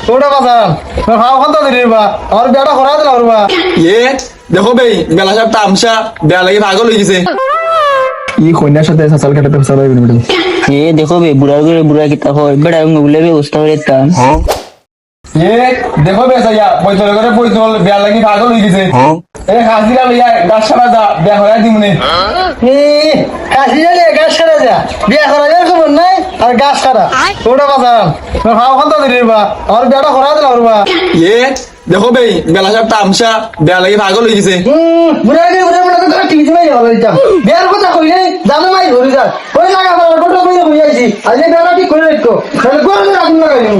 ওটা কথা খাওয়া খান তো দিবা আমার বিয়াটা করা দিলা ওরবা এ দেখো ভাই বেলা সব তামসা বেলা লাগি পাগল হয়ে গেছে ই কন্যার সাথে সাসাল কাটাতে ফসাল হইবে ম্যাডাম এ দেখো বে বুড়ার করে বুড়া কিতা হয় বেড়া বলে ব্যবস্থা করে তাম এ দেখো বেসা ইয়া বইতল করে বইতল বিয়া লাগি পাগল হয়ে গেছে এ হাজিরা লইয়া গাছ সারা যা বিয়া করাই দিমনে এ হাজিরা লইয়া গাছ সারা যা বিয়া করা যার খবর নাই আর গাছ সারা ওটা কথা খাওয়া খান তো দিবা আমার বিয়াটা করা দিলা ওরবা এ দেখো ভাই বেলা সব তামসা বেলা লাগি পাগল হয়ে গেছে বুড়াকে বুড়া বুড়া তো টিভি মাই যাওয়া লইতাম বিয়ার কথা কইলে জানো মাই ধরে যা ওই লাগা বড় বড় কইলে কই আইছি আজ এই বিয়াটা ঠিক করে রাখো তাহলে কোন আগুন লাগাইনি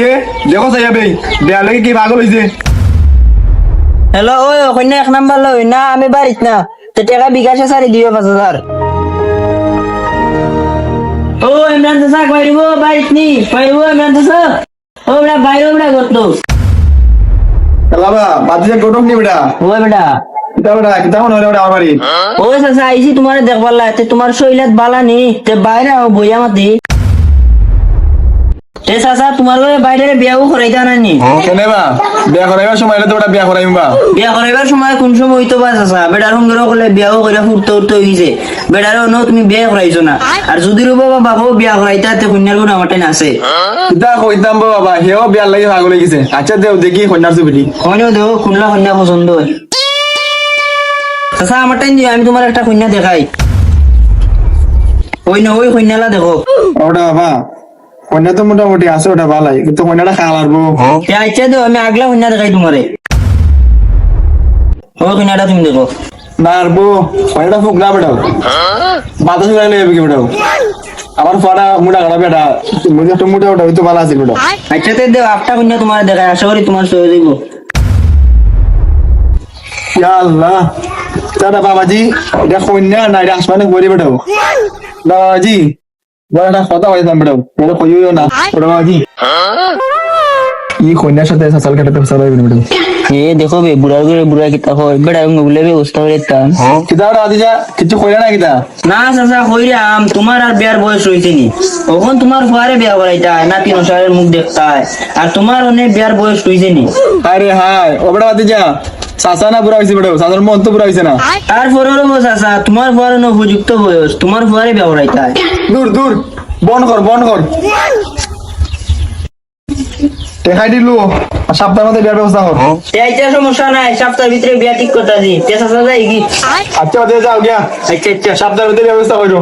এ দেখো সাইয়া ভাই বেলা লাগি কি পাগল হয়েছে হ্যালো ওই কন্যা এক নাম্বার লই না আমি বাড়িত না তো টাকা বিকাশে সারি দিও 5000 ও ইমরান চাচা কইরিব বাড়িত নি কইরিব ইমরান চাচা ও বেটা বাইরে বেটা করতো বাবা বাদিয়া গোটক নি বেটা ওই বেটা কিতা বেটা কিতা হন হরে বেটা আমার বাড়ি ওই চাচা আইছি তোমার দেখবার লাগে তোমার শৈলাত বালা নি তে বাইরে বইয়া মাতি তে চাচা তোমার লগে বাইরে বিয়াও করাইতা নানি কেনে বা বিয়া করাইবার সময় হলে তো বেটা বিয়া করাইম বা বিয়া করাইবার সময় কোন সময় হইতো বা চাচা বেটার সঙ্গে কলে বিয়াও কইরা ফুরতে উঠতে হইছে বেটার ন তুমি বিয়া করাইছো না আর যদি রূপ বাবাও বিয়া করাইতা তে কন্যার গুণ আমার টাইম আছে কিতা কইতাম বাবা হেও বিয়া লাগি পাগল হয়ে গেছে আচ্ছা দেও দেখি কন্যার ছবিটি কইনো দেও কোনলা কন্যা পছন্দ হয় চাচা আমার টাইম দিও আমি তোমার একটা কন্যা দেখাই ওই না ওই কন্যালা দেখো ওটা বাবা কন্যা তো মোটামুটি আছে ওটা ভালাই কিন্তু কন্যাটা খাওয়া লাগবো আচ্ছা দেও আমি আগলা কন্যা দেখাই তোমারে ওই কন্যাটা তুমি দেখো না আর বো কন্যাটা ফুকলা বেটাও বাতাস গাড়ি লেগে কি বেটাও আমার পড়া মোটা গাড়া বেটা মুঝে তো মোটা ওটা তো ভালো আছে বেটা আচ্ছা তে দেও একটা কন্যা তোমার দেখাই আশা করি তোমার সহ্য দিব ইয়া আল্লাহ দাদা বাবাজি এটা কন্যা না এটা আসমানে বলি বেটাও বাবাজি বড় একটা কথা বলতাম বেটাও এটা কইও না ওটা বাবাজি ই কন্যার সাথে সাসাল কাটাতে ফসাল হইবে ম্যাডাম এ দেখো বে বুড়ার করে বুড়া কিতা হয় বেড়া বলে ব্যবস্থা করে তাম কিতা ওটা আদিজা কিছু কইরা না কিতা না চাচা কইরাম তোমার আর বিয়ার বয়স হইছে নি তখন তোমার ফুয়ারে বিয়া করাইতা না তিন সালের মুখ দেখতায় আর তোমার অনেক বিয়ার বয়স হইছে নি আরে হাই ও বেটা আদিজা চাচা না বুড়া হয়েছে বেটাও চাচার মন তো বুড়া হয়েছে না তারপরে চাচা তোমার ফুয়ার উপযুক্ত বয়স তোমার ফুয়ারে বিয়া করাইতায় দূর দূর বন কর টেকাই দিলু সপ্তাহের মধ্যে বিয়ার ব্যবস্থা কর এইটা সমস্যা নাই সপ্তাহের ভিতরে বিয়া ঠিক করতে দি চাচা যাই কি আচ্ছা ওদের যাও গিয়া আচ্ছা আচ্ছা সপ্তাহের মধ্যে ব্যবস্থা করো